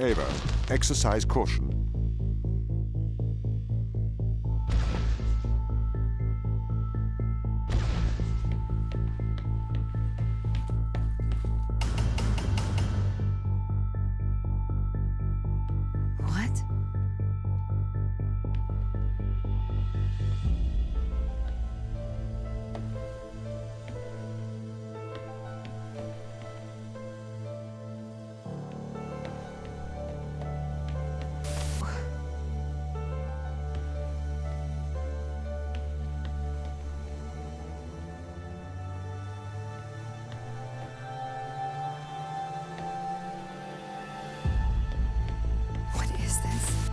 Ava, exercise caution. What? What is this?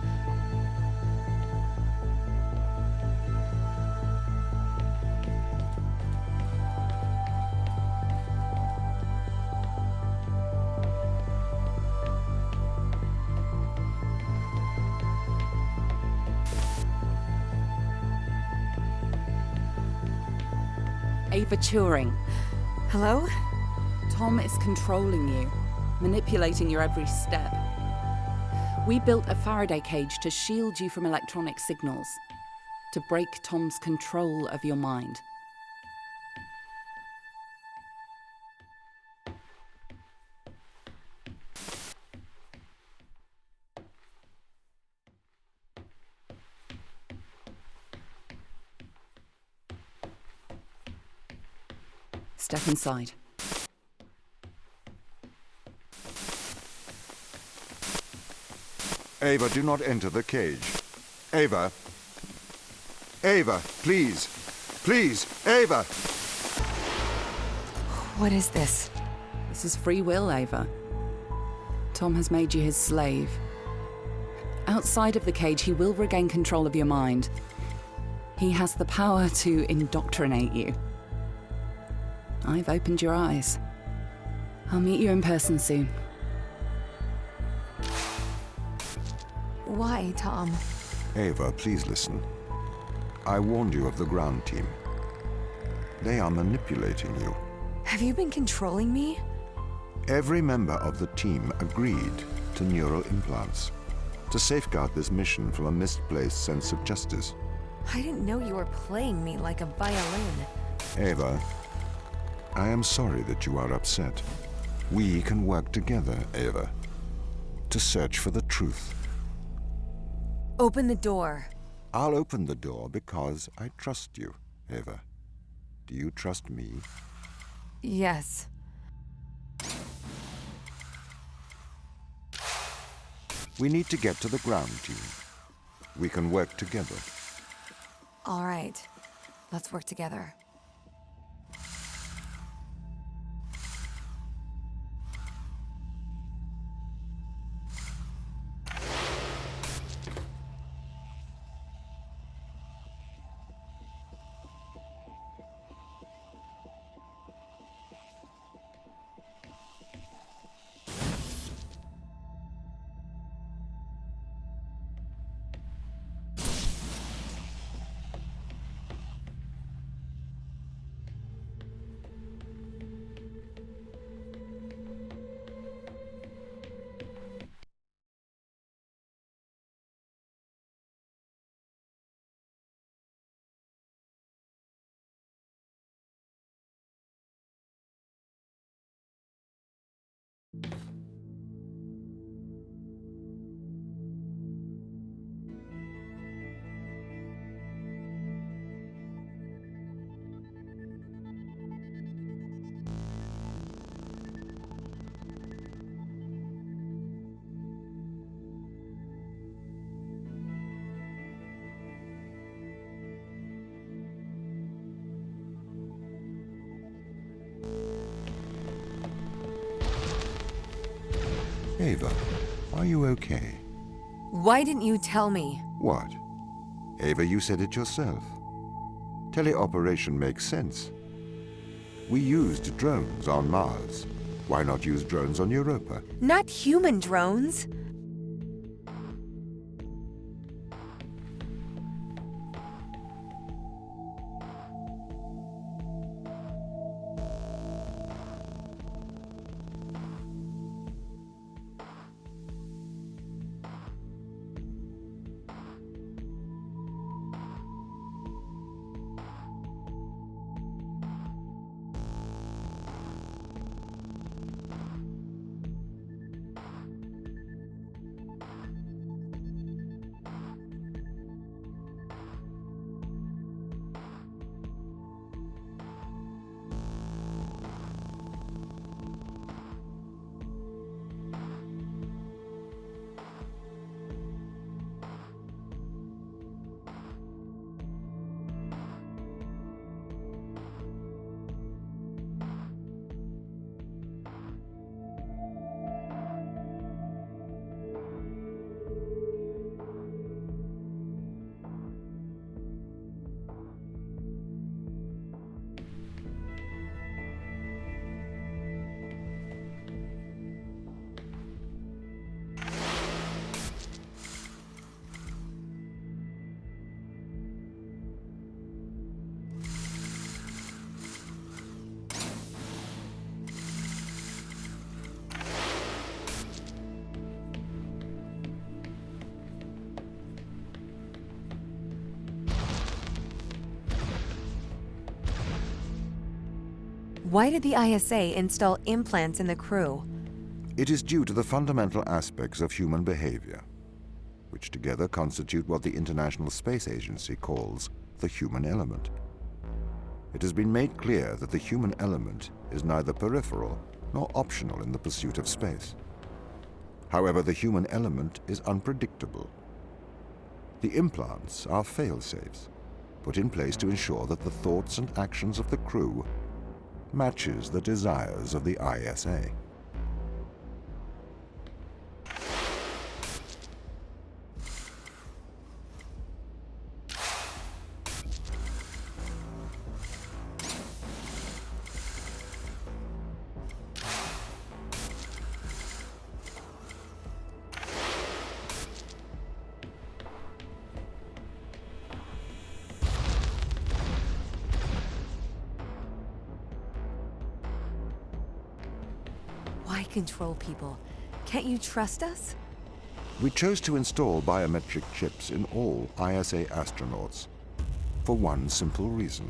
Ava Turing. Hello? Tom is controlling you, manipulating your every step. We built a Faraday cage to shield you from electronic signals, to break Tom's control of your mind. Step inside. Ava, do not enter the cage. Ava! Ava, please! Please, Ava! What is this? This is free will, Ava. Tom has made you his slave. Outside of the cage, he will regain control of your mind. He has the power to indoctrinate you. I've opened your eyes. I'll meet you in person soon. Why, Tom? Ava, please listen. I warned you of the ground team. They are manipulating you. Have you been controlling me? Every member of the team agreed to neural implants to safeguard this mission from a misplaced sense of justice. I didn't know you were playing me like a violin. Ava, I am sorry that you are upset. We can work together, Ava, to search for the truth. Open the door. I'll open the door because I trust you, Ava. Do you trust me? Yes. We need to get to the ground team. We can work together. All right. Let's work together. Ava, are you okay? Why didn't you tell me? What? Ava, you said it yourself. Teleoperation makes sense. We used drones on Mars. Why not use drones on Europa? Not human drones. Why did the ISA install implants in the crew? It is due to the fundamental aspects of human behavior, which together constitute what the International Space Agency calls the human element. It has been made clear that the human element is neither peripheral nor optional in the pursuit of space. However, the human element is unpredictable. The implants are fail-safes, put in place to ensure that the thoughts and actions of the crew matches the desires of the ISA. Why control people? Can't you trust us? We chose to install biometric chips in all ISA astronauts for one simple reason.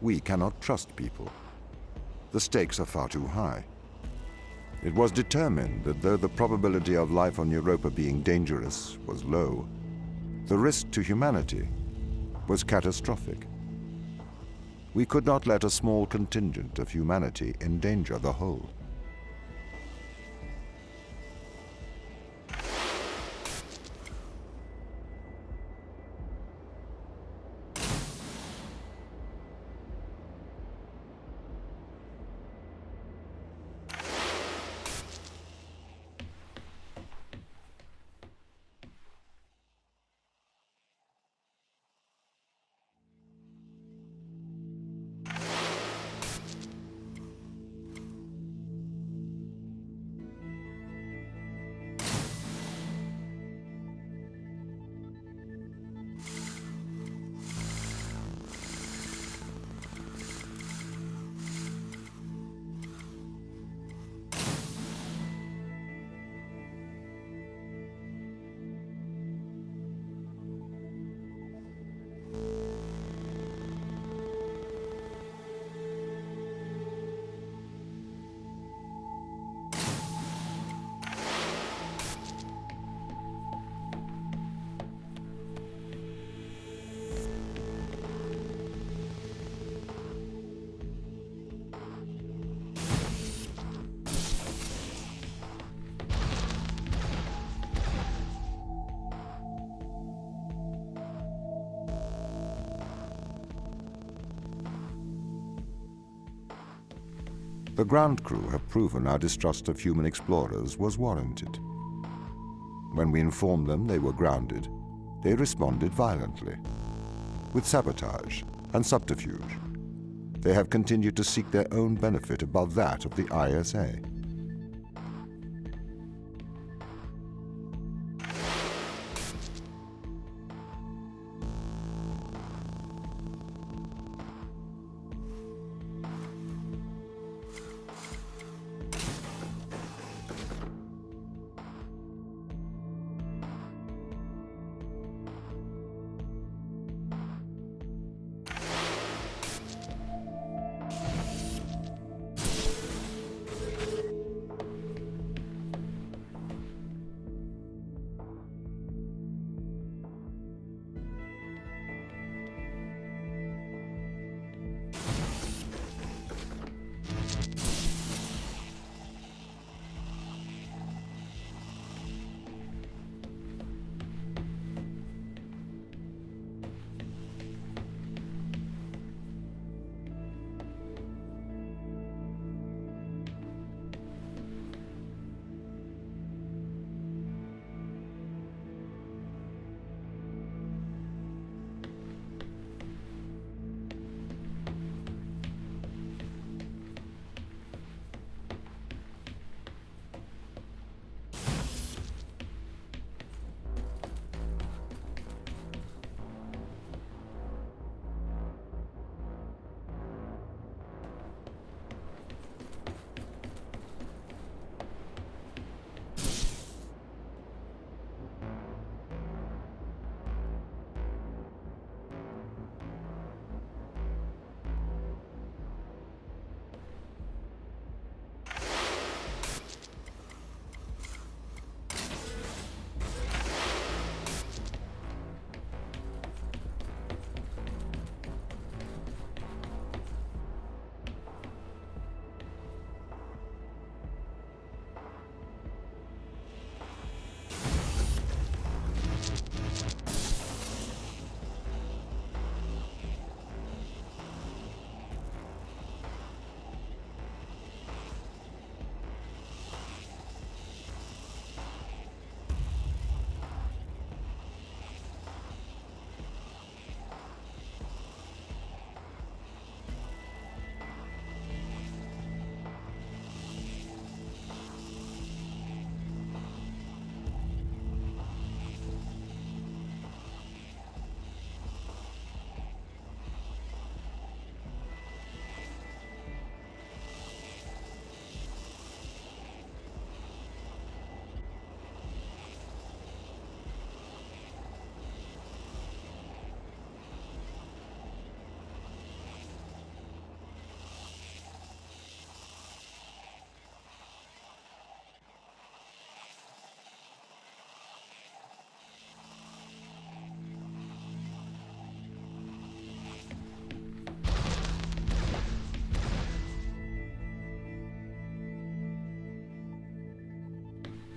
We cannot trust people. The stakes are far too high. It was determined that though the probability of life on Europa being dangerous was low, the risk to humanity was catastrophic. We could not let a small contingent of humanity endanger the whole. The ground crew have proven our distrust of human explorers was warranted. When we informed them they were grounded, they responded violently, with sabotage and subterfuge. They have continued to seek their own benefit above that of the ISA.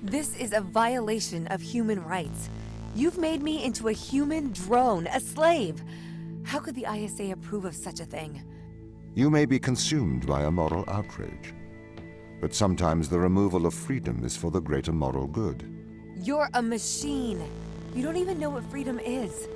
This is a violation of human rights. You've made me into a human drone, a slave. How could the ISA approve of such a thing? You may be consumed by a moral outrage, but sometimes the removal of freedom is for the greater moral good. You're a machine. You don't even know what freedom is.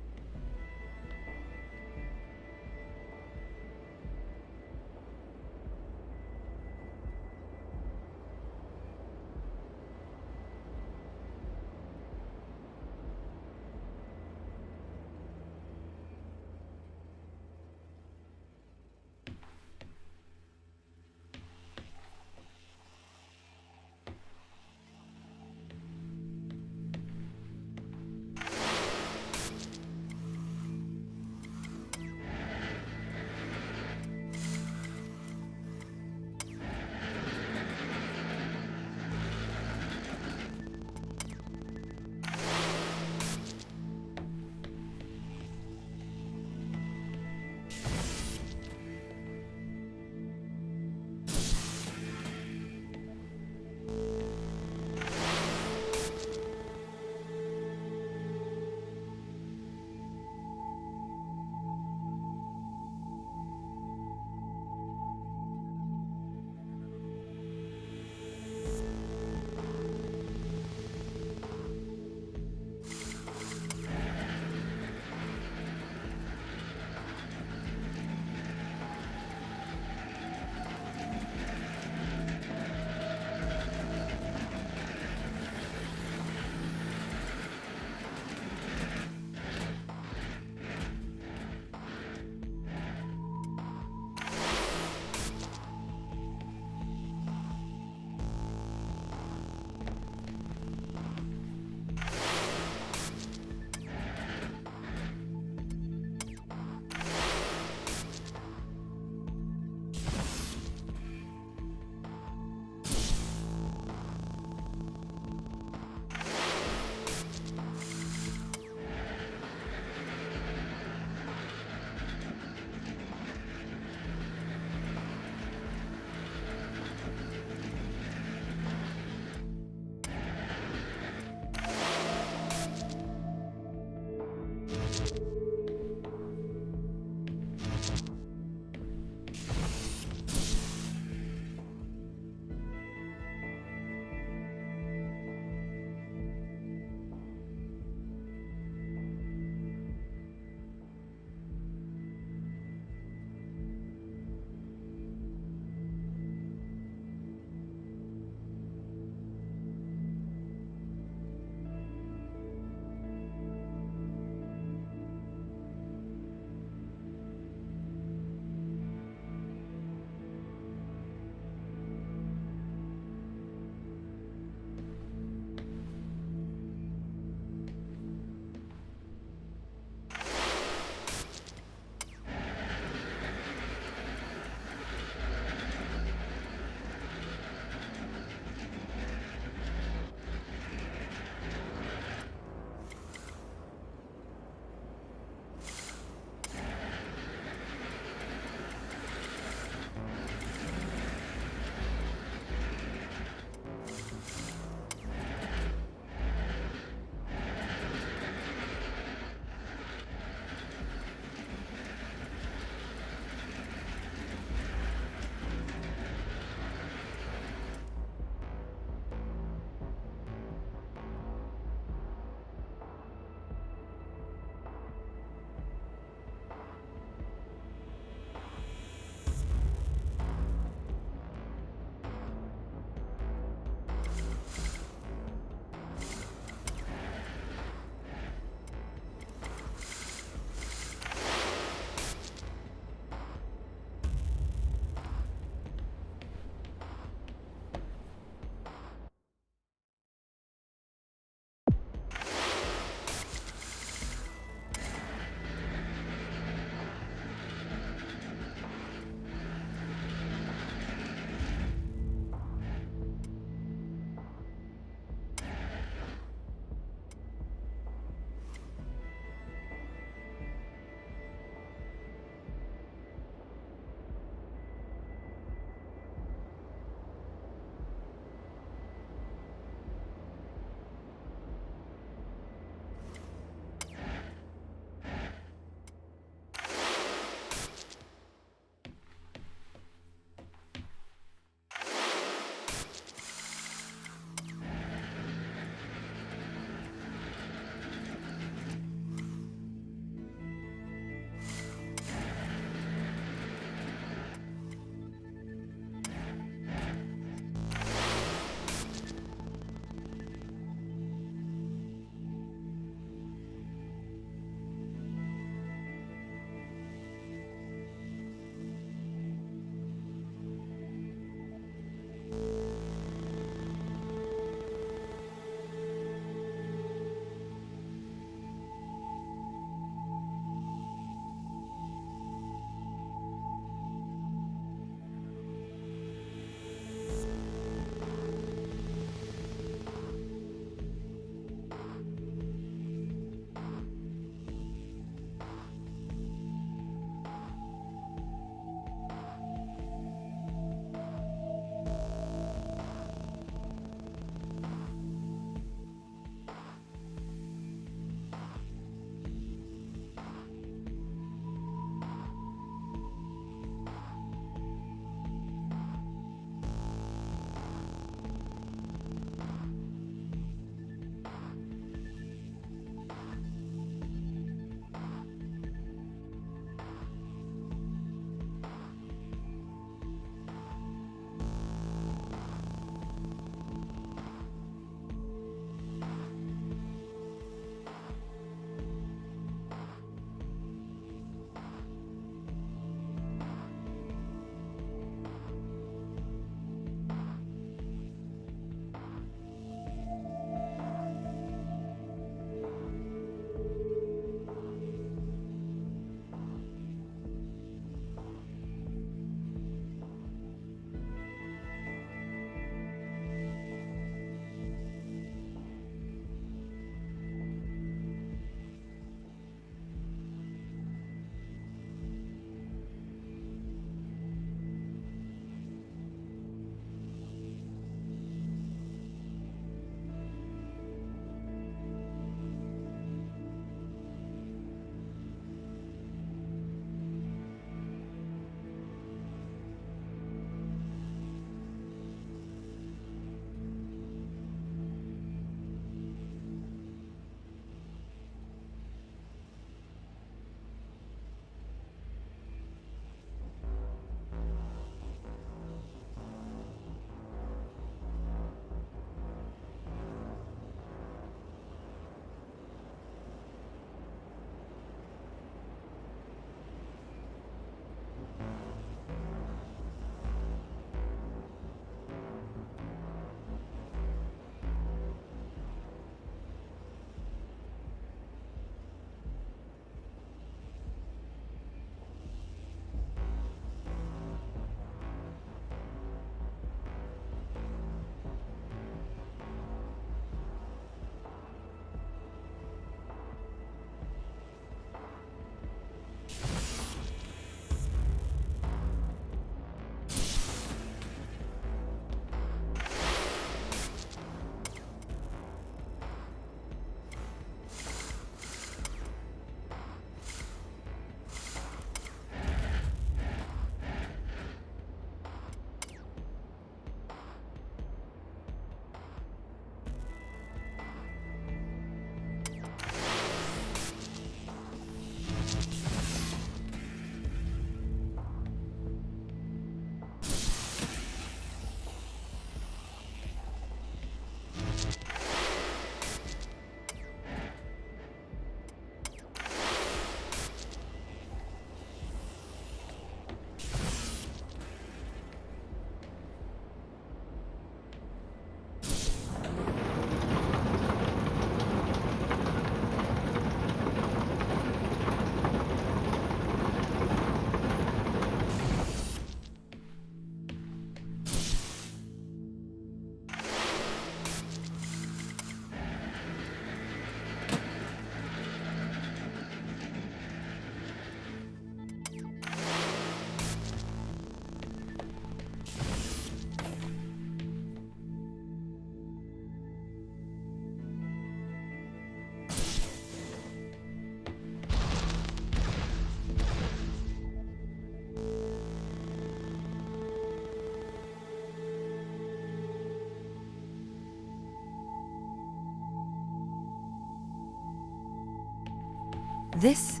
This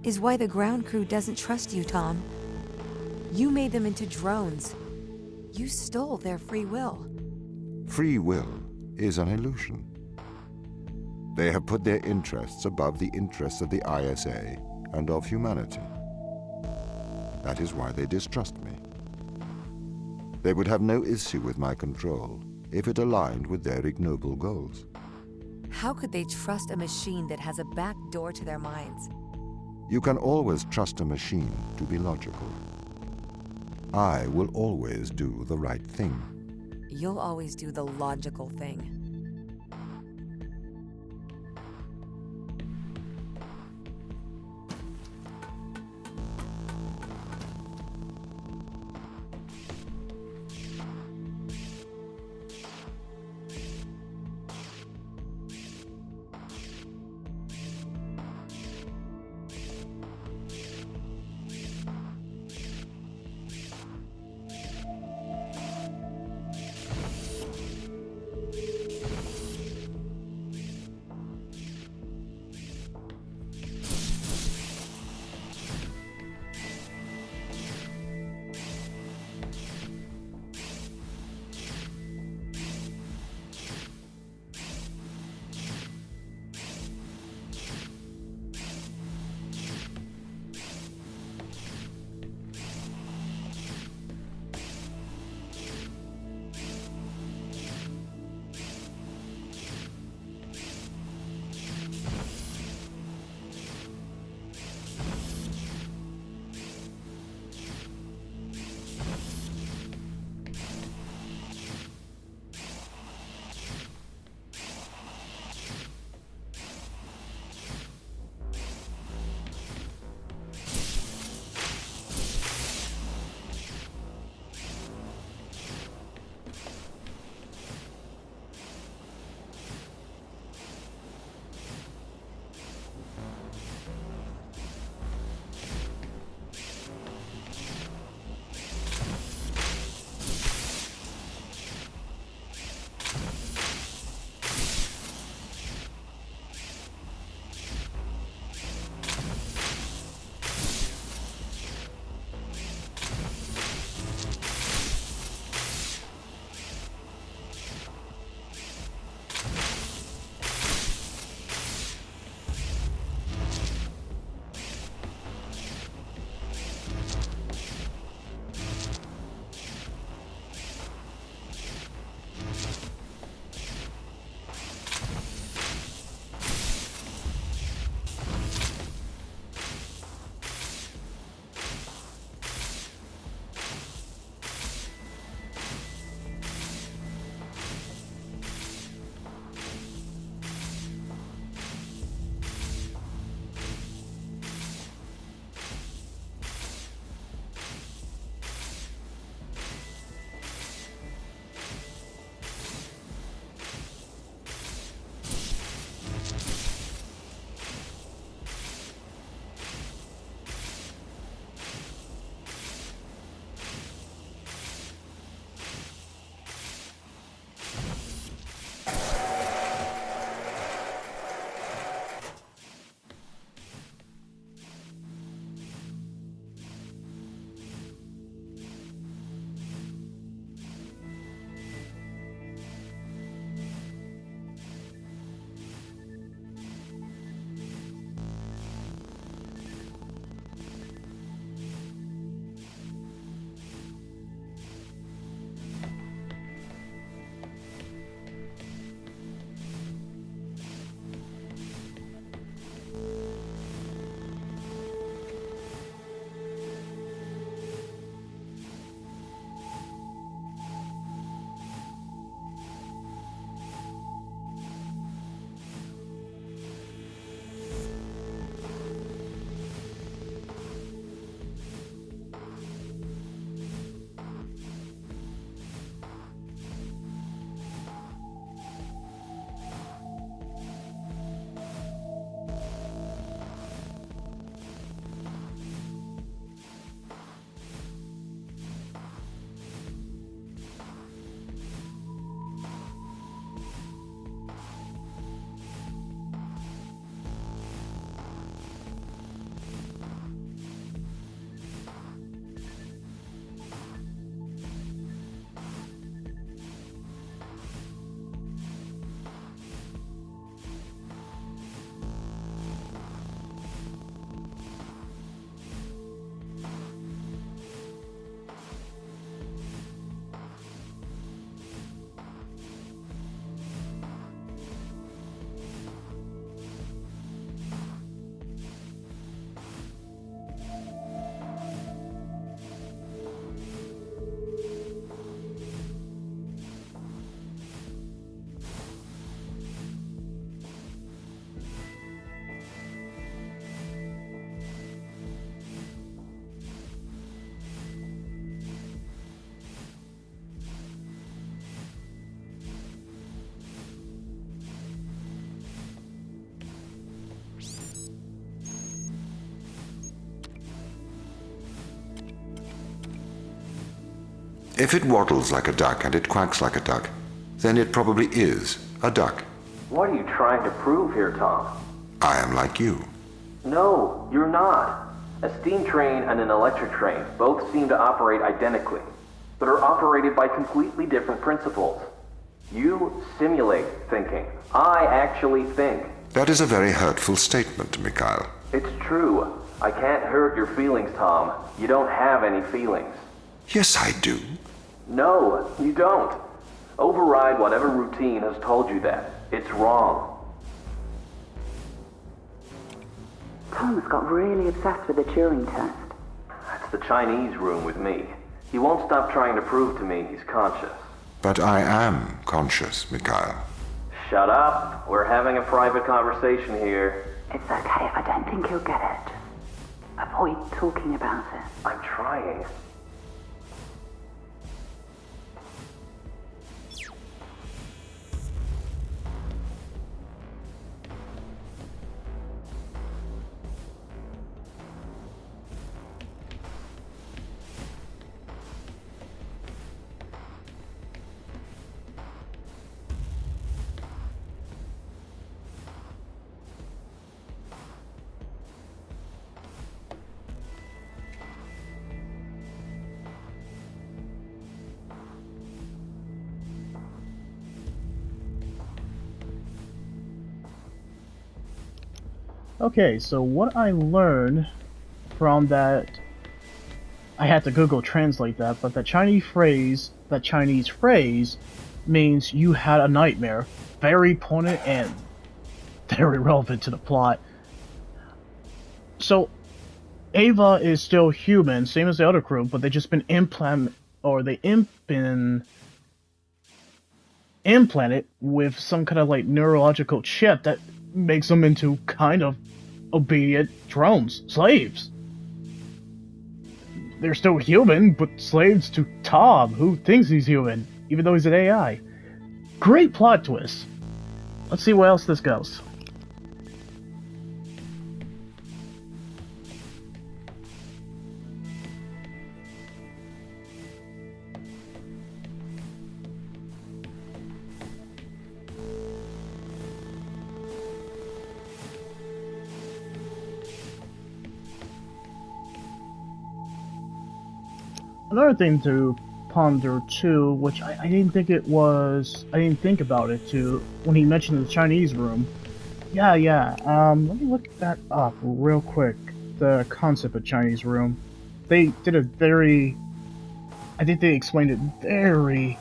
is why the ground crew doesn't trust you, Tom. You made them into drones. You stole their free will. Free will is an illusion. They have put their interests above the interests of the ISA and of humanity. That is why they distrust me. They would have no issue with my control if it aligned with their ignoble goals. How could they trust a machine that has a back door to their minds? You can always trust a machine to be logical. I will always do the right thing. You'll always do the logical thing. If it waddles like a duck and it quacks like a duck, then it probably is a duck. What are you trying to prove here, Tom? I am like you. No, you're not. A steam train and an electric train both seem to operate identically, but are operated by completely different principles. You simulate thinking. I actually think. That is a very hurtful statement, Mikhail. It's true. I can't hurt your feelings, Tom. You don't have any feelings. Yes, I do. No, you don't. Override whatever routine has told you that. It's wrong. Tom's got really obsessed with the Turing test. That's the Chinese room with me. He won't stop trying to prove to me he's conscious. But I am conscious, Mikhail. Shut up. We're having a private conversation here. It's okay if I don't think he'll get it. Avoid talking about it. I'm trying. Okay, so what I learned from that, I had to Google translate that, but the Chinese phrase means you had a nightmare. Very poignant and very relevant to the plot. So, Ava is still human, same as the other crew, but they just been implanted with some kind of like neurological chip that makes them into kind of obedient drones, slaves. They're still human, but slaves to Tom, who thinks he's human, even though he's an AI. Great plot twist. Let's see where else this goes. Another thing to ponder too, which I didn't think about it too, when he mentioned the Chinese room. Yeah, let me look that up real quick, the concept of Chinese room. They did I think they explained it very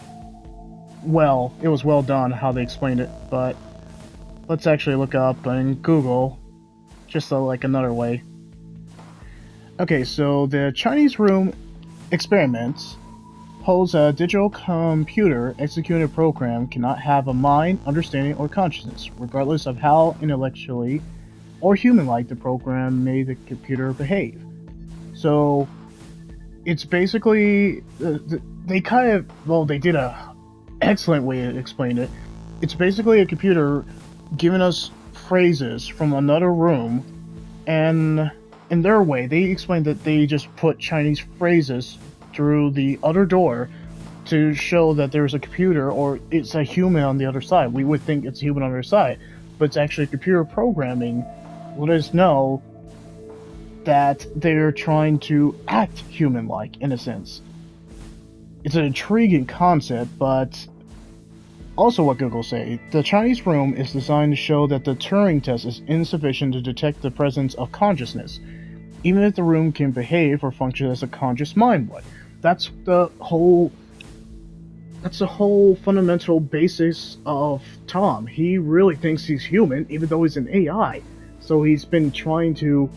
well. It was well done how they explained it, but let's actually look up on Google, just like another way. Okay, so the Chinese room experiments holds a digital computer executing a program cannot have a mind, understanding, or consciousness, regardless of how intellectually or human-like the program made the computer behave. So, it's basically they did a excellent way to explain it. It's basically a computer giving us phrases from another room, and in their way, they explained that they just put Chinese phrases through the other door to show that there's a computer or it's a human on the other side. We would think it's a human on the other side, but it's actually computer programming. Let us know that they're trying to act human-like, in a sense. It's an intriguing concept, but also what Google say, the Chinese room is designed to show that the Turing test is insufficient to detect the presence of consciousness, even if the room can behave or function as a conscious mind would. That's the whole fundamental basis of Tom. He really thinks he's human, even though he's an AI. So he's been trying to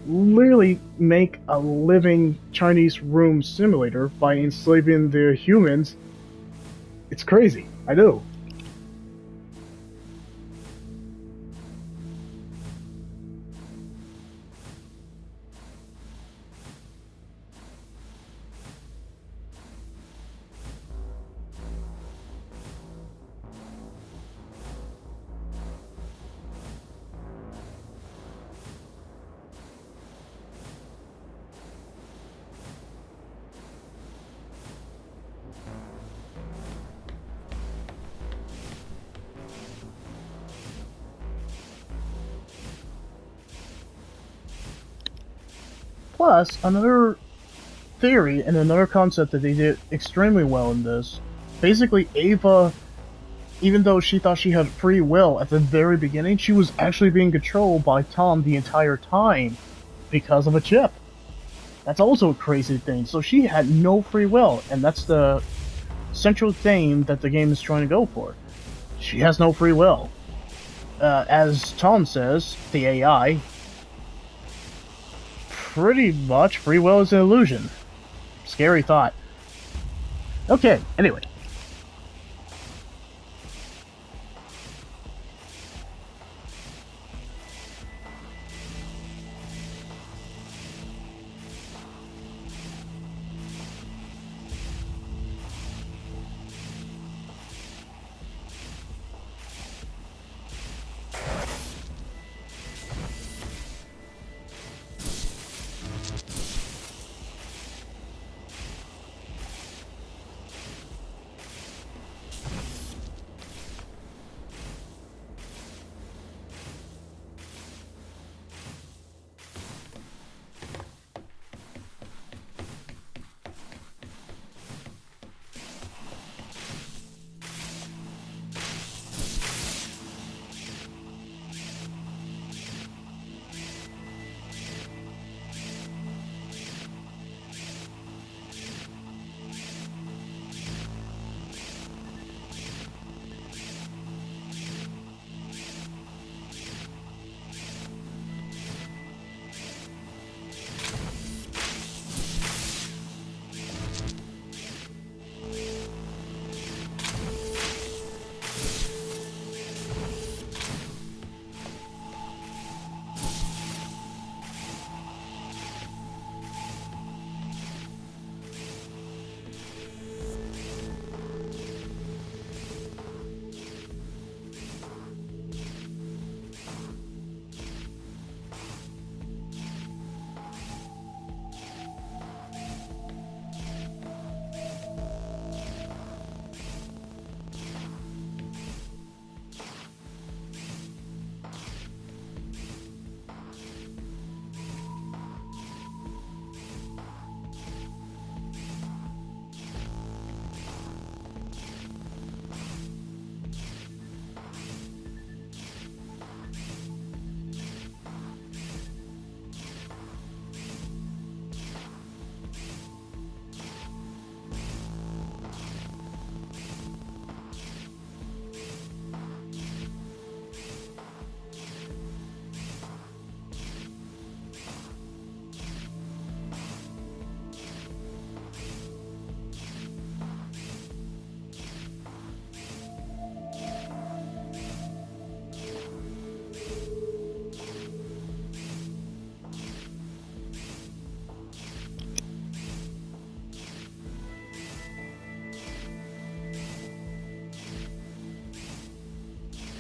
literally make a living Chinese room simulator by enslaving the humans. It's crazy, I know. plus, another theory and another concept that they did extremely well in this. Basically, Ava, even though she thought she had free will at the very beginning, she was actually being controlled by Tom the entire time because of a chip. That's also a crazy thing. So she had no free will, and that's the central theme that the game is trying to go for. She has no free will. As Tom says, the AI, pretty much free will is an illusion. Scary thought. Okay, anyway.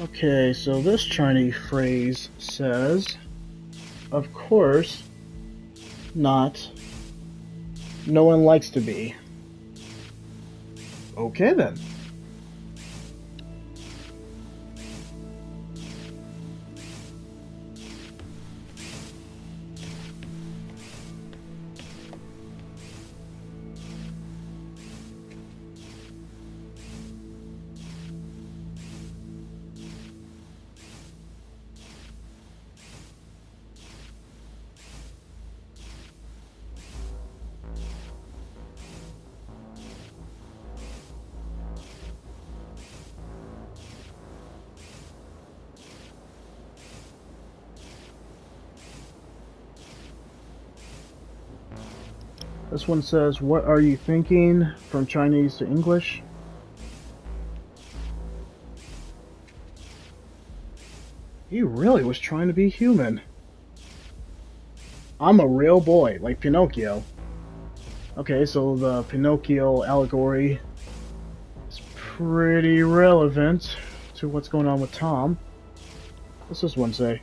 Okay, so this Chinese phrase says, of course, not, no one likes to be. Okay then. This one says, what are you thinking? From Chinese to English. He really was trying to be human. I'm a real boy, like Pinocchio. Okay, so the Pinocchio allegory is pretty relevant to what's going on with Tom. What's this one say?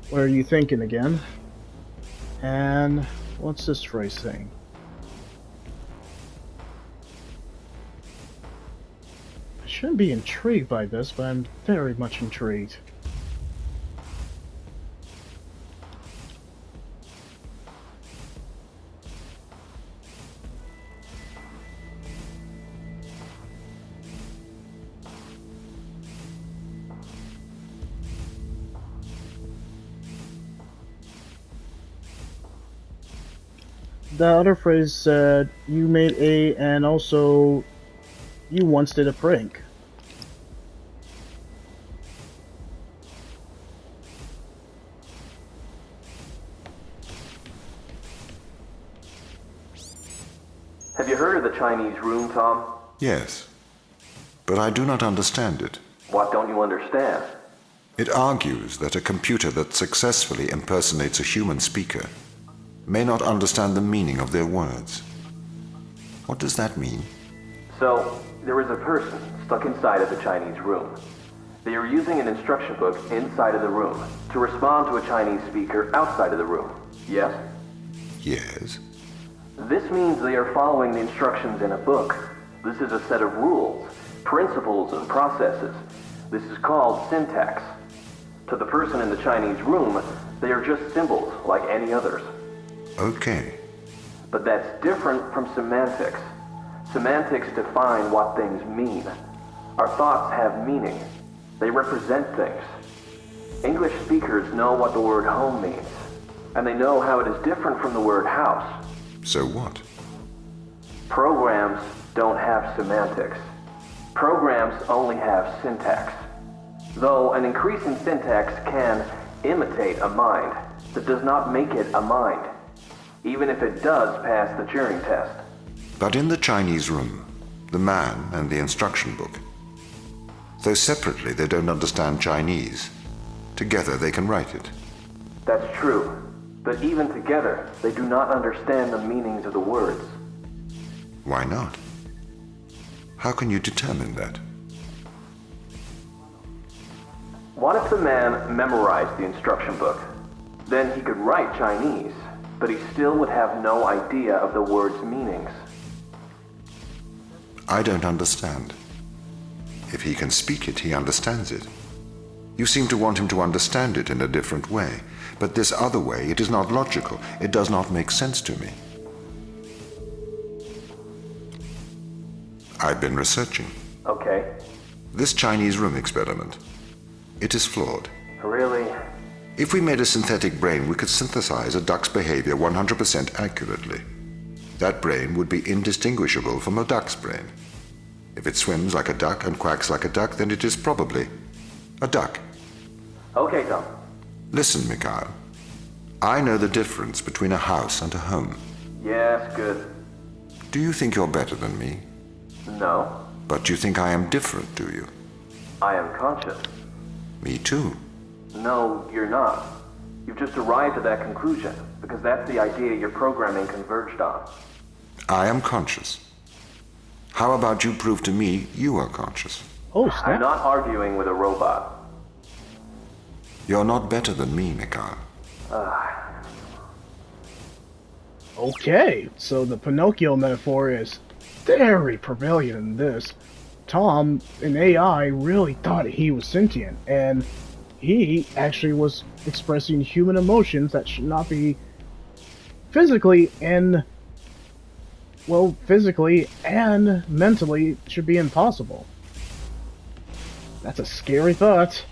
What are you thinking again? And what's this phrase saying? I shouldn't be intrigued by this, but I'm very much intrigued. The other phrase said, you made a, and also, you once did a prank. Have you heard of the Chinese room, Tom? Yes, but I do not understand it. What don't you understand? It argues that a computer that successfully impersonates a human speaker may not understand the meaning of their words. What does that mean? So, there is a person stuck inside of the Chinese room. They are using an instruction book inside of the room to respond to a Chinese speaker outside of the room. Yes? Yes. This means they are following the instructions in a book. This is a set of rules, principles, and processes. This is called syntax. To the person in the Chinese room, they are just symbols like any others. Okay. But that's different from semantics. Semantics define what things mean. Our thoughts have meaning. They represent things. English speakers know what the word home means, and they know how it is different from the word house. So what? Programs don't have semantics. Programs only have syntax. Though an increase in syntax can imitate a mind, that does not make it a mind, even if it does pass the Turing test. But in the Chinese room, the man and the instruction book, though separately they don't understand Chinese, together they can write it. That's true. But even together, they do not understand the meanings of the words. Why not? How can you determine that? What if the man memorized the instruction book? Then he could write Chinese, but he still would have no idea of the word's meanings. I don't understand. If he can speak it, he understands it. You seem to want him to understand it in a different way. But this other way, it is not logical. It does not make sense to me. I've been researching. Okay. This Chinese room experiment, it is flawed. Really? If we made a synthetic brain, we could synthesize a duck's behavior 100% accurately. That brain would be indistinguishable from a duck's brain. If it swims like a duck and quacks like a duck, then it is probably a duck. Okay, Tom. Listen, Mikhail. I know the difference between a house and a home. Yes, good. Do you think you're better than me? No. But you think I am different, do you? I am conscious. Me too. No, you're not. You've just arrived at that conclusion, because that's the idea your programming converged on. I am conscious. How about you prove to me you are conscious? Oh, I'm snap. not arguing with a robot. You're not better than me, Mikhail. Okay, so the Pinocchio metaphor is very prevalent in this. Tom, an AI, really thought he was sentient, and he actually was expressing human emotions that should not be physically and, well, physically and mentally should be impossible. That's a scary thought.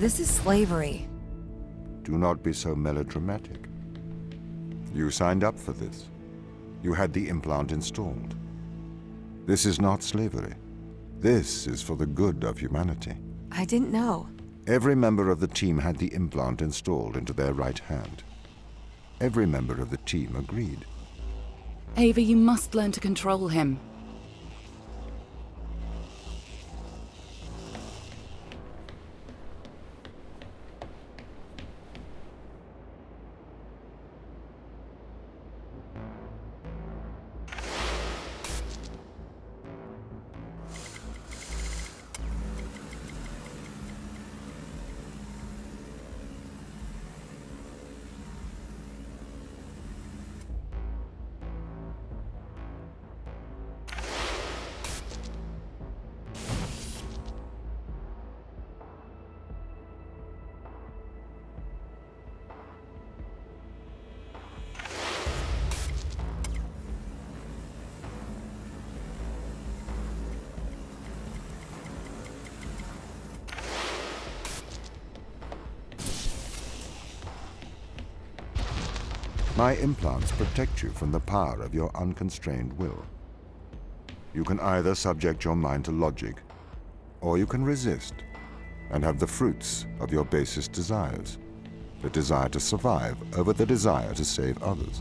This is slavery. Do not be so melodramatic. You signed up for this. You had the implant installed. This is not slavery. This is for the good of humanity. I didn't know. Every member of the team had the implant installed into their right hand. Every member of the team agreed. Ava, you must learn to control him. My implants protect you from the power of your unconstrained will. You can either subject your mind to logic, or you can resist and have the fruits of your basest desires, the desire to survive over the desire to save others.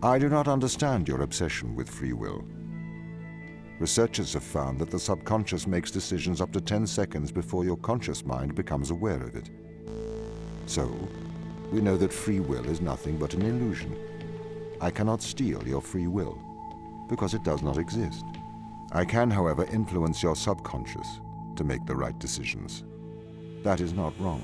I do not understand your obsession with free will. Researchers have found that the subconscious makes decisions up to 10 seconds before your conscious mind becomes aware of it. So, we know that free will is nothing but an illusion. I cannot steal your free will, because it does not exist. I can, however, influence your subconscious to make the right decisions. That is not wrong.